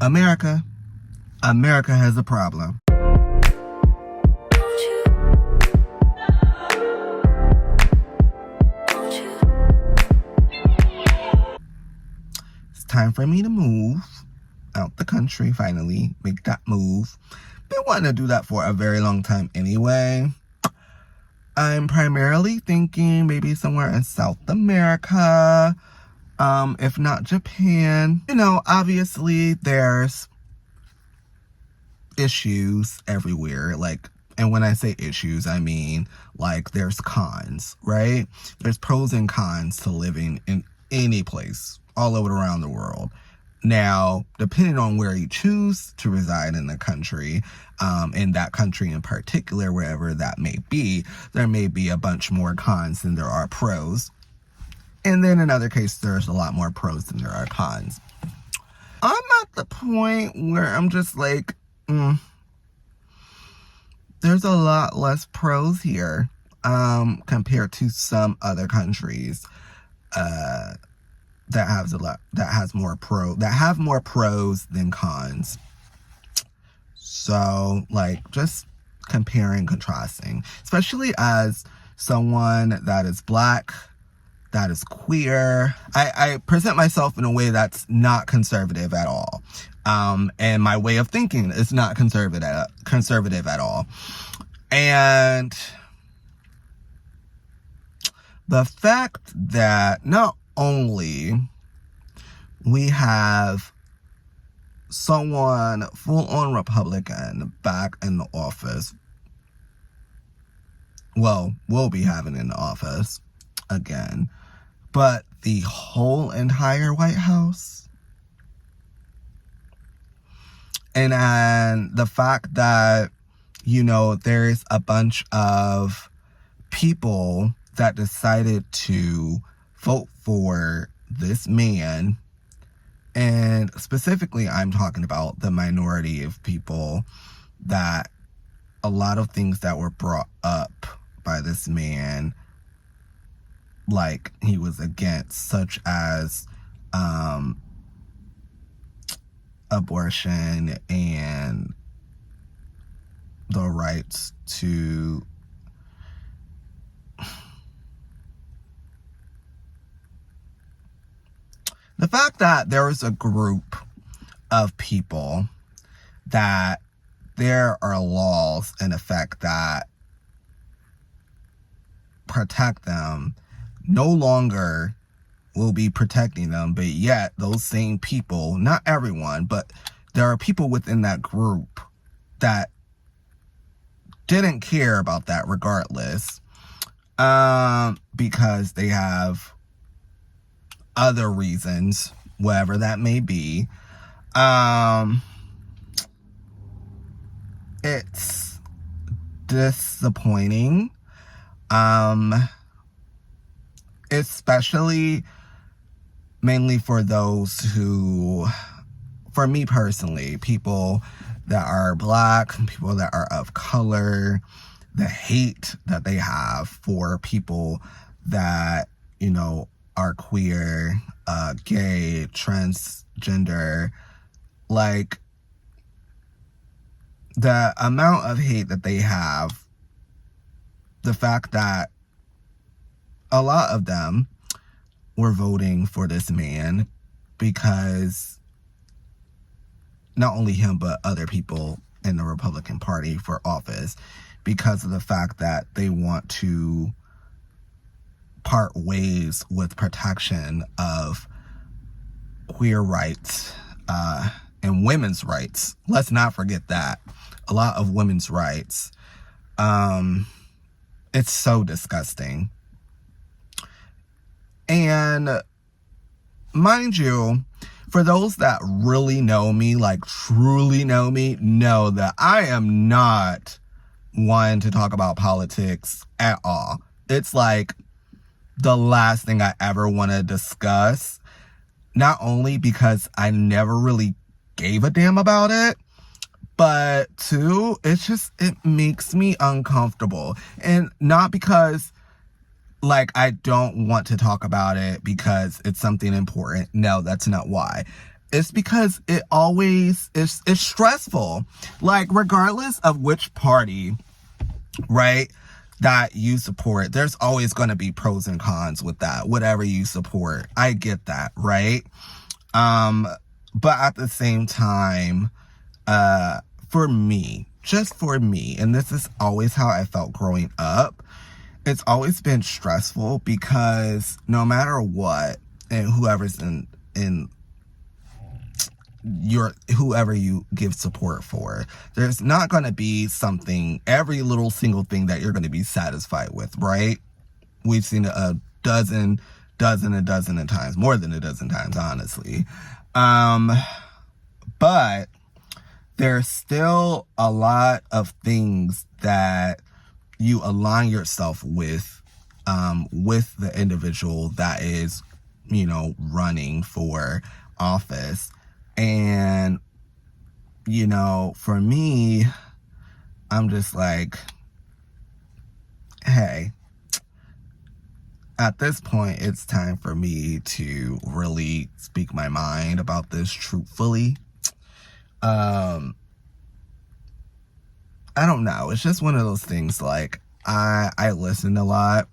America has a problem. It's time for me to move out the country, finally. Make that move. Been wanting to do that for a very long time anyway. I'm primarily thinking maybe somewhere in South America, if not Japan. You know, obviously there's issues everywhere, like, and when I say issues, I mean, like, there's cons, right? There's pros and cons to living in any place all over around the world. Now, depending on where you choose to reside in the country, in that country in particular, wherever that may be, there may be a bunch more cons than there are pros. And then in other cases, there's a lot more pros than there are cons. I'm at the point where I'm just like, there's a lot less pros here, compared to some other countries, that have more pros than cons. So, like, just comparing, contrasting, especially as someone that is Black, that is queer. I present myself in a way that's not conservative at all. And my way of thinking is not conservative at all. And the fact that not only we have someone full-on Republican back in the office, well, we'll be having in the office again, but the whole entire White House, and the fact that, you know, there's a bunch of people that decided to vote for this man, and specifically I'm talking about the minority of people, that a lot of things that were brought up by this man, like, he was against, such as abortion and the rights to the fact that there is a group of people that there are laws in effect that protect them, no longer will be protecting them, but yet those same people, not everyone, but there are people within that group that didn't care about that regardless, because they have other reasons, whatever that may be. It's disappointing, especially mainly for those who, for me personally, people that are Black, people that are of color, the hate that they have for people that, you know, are queer, gay, transgender, like, the amount of hate that they have, the fact that a lot of them were voting for this man because not only him, but other people in the Republican Party for office, because of the fact that they want to part ways with protection of queer rights, and women's rights. Let's not forget that. A lot of women's rights. It's so disgusting. And mind you, for those that really know me, like truly know me, know that I am not one to talk about politics at all. It's like the last thing I ever want to discuss. Not only because I never really gave a damn about it, but two, it makes me uncomfortable. And not because like, I don't want to talk about it because it's something important. No, that's not why. It's because it always is, it's stressful. Like, regardless of which party, right, that you support, there's always going to be pros and cons with that, whatever you support. I get that, right? But at the same time, for me, just for me, and this is always how I felt growing up, it's always been stressful because no matter what, and whoever's in whoever you give support for, there's not going to be something, every little single thing that you're going to be satisfied with, right? We've seen it a dozen of times, more than a dozen times, honestly. But there's still a lot of things that you align yourself with the individual that is, you know, running for office. And, you know, for me, I'm just like, hey, at this point, it's time for me to really speak my mind about this truthfully. I don't know. It's just one of those things, like, I listen a lot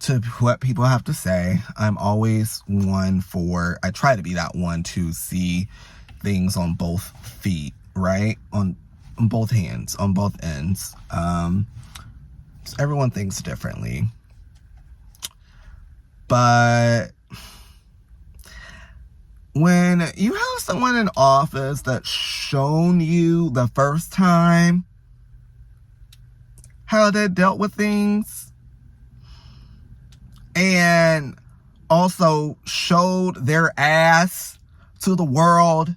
to what people have to say. I'm always I try to be that one to see things on both feet, right? On both hands, on both ends. So everyone thinks differently. But when you have someone in office that's shown you the first time how they dealt with things, and also showed their ass to the world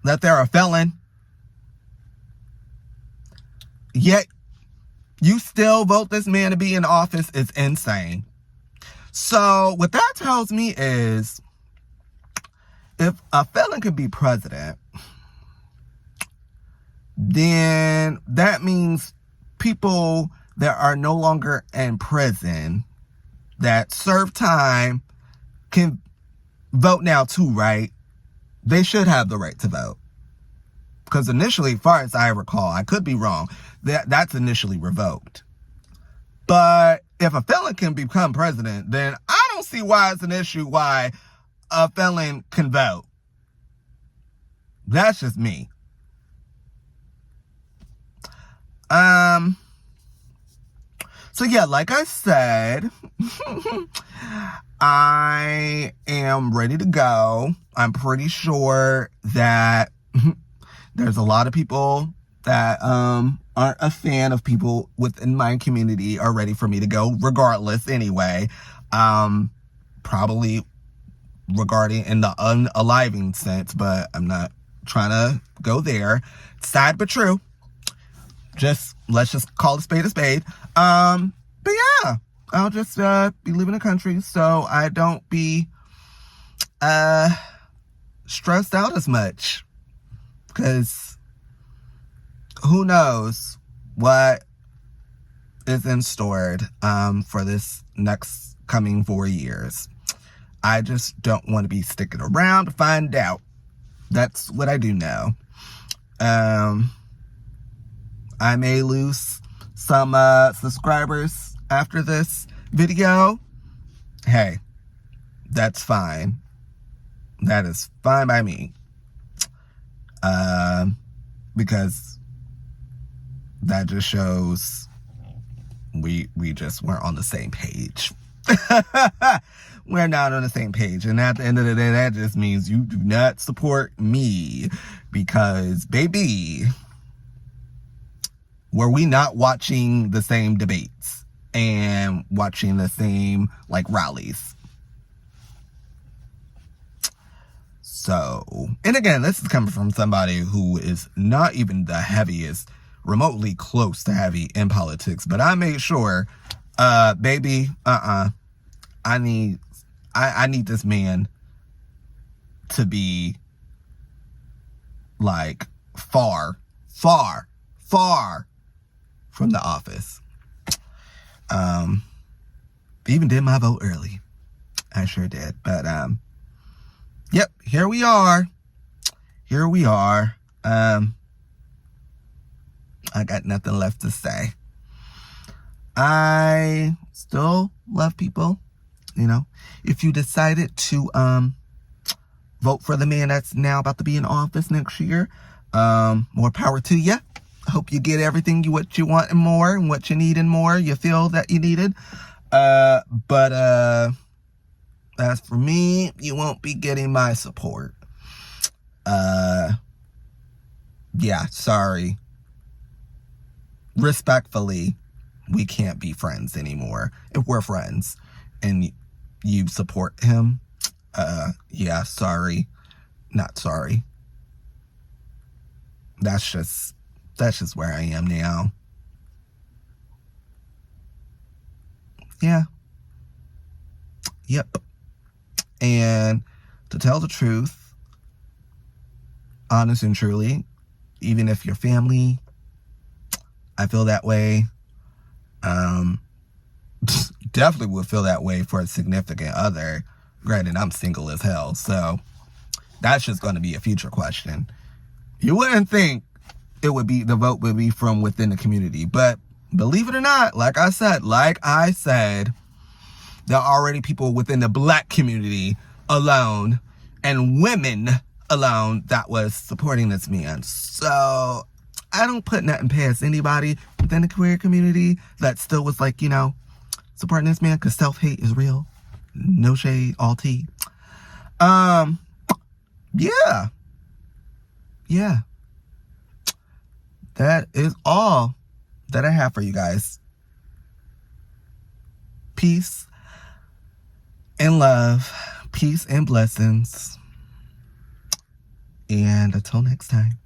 that they're a felon, yet you still vote this man to be in office, is insane. So what that tells me is, if a felon could be president, then that means people that are no longer in prison, that serve time, can vote now too, right? They should have the right to vote. Because initially, as far as I recall, I could be wrong, that's initially revoked. But if a felon can become president, then I don't see why it's an issue why a felon can vote. That's just me. So yeah, like I said, I am ready to go. I'm pretty sure that there's a lot of people that aren't a fan of people within my community are ready for me to go regardless anyway. Probably regarding in the unaliving sense, but I'm not trying to go there. Sad but true. Let's just call a spade a spade. But yeah, I'll just be leaving the country so I don't be stressed out as much, because who knows what is in store for this next coming 4 years. I just don't want to be sticking around to find out. That's what I do know. I may lose some subscribers after this video. Hey, that's fine. That is fine by me. Because that just shows we just weren't on the same page. We're not on the same page. And at the end of the day, that just means you do not support me. Because, baby, were we not watching the same debates and watching the same, like, rallies? So, and again, this is coming from somebody who is not even the heaviest, remotely close to heavy in politics. But I made sure, baby, I need this man to be, like, far from the office. Even did my vote early. I sure did. But, yep, here we are. Here we are. I got nothing left to say. I still love people. You know, if you decided to vote for the man that's now about to be in office next year, more power to you. I hope you get everything what you want and more, and what you need and more you feel that you needed. But as for me, you won't be getting my support. Yeah, sorry. Respectfully, we can't be friends anymore. If we're friends and you support him, yeah, sorry. Not sorry. That's just where I am now. Yeah. Yep. And to tell the truth, honest and truly, even if your family, I feel that way. Definitely would feel that way for a significant other. Granted, I'm single as hell, so that's just going to be a future question. You wouldn't think the vote would be from within the community, but believe it or not, like I said, there are already people within the black community alone and women alone that was supporting this man. So I don't put nothing past anybody within the queer community that still was like, you know, supporting this man, because self-hate is real. No shade, all tea. Yeah. Yeah. That is all that I have for you guys. Peace and love. Peace and blessings. And until next time.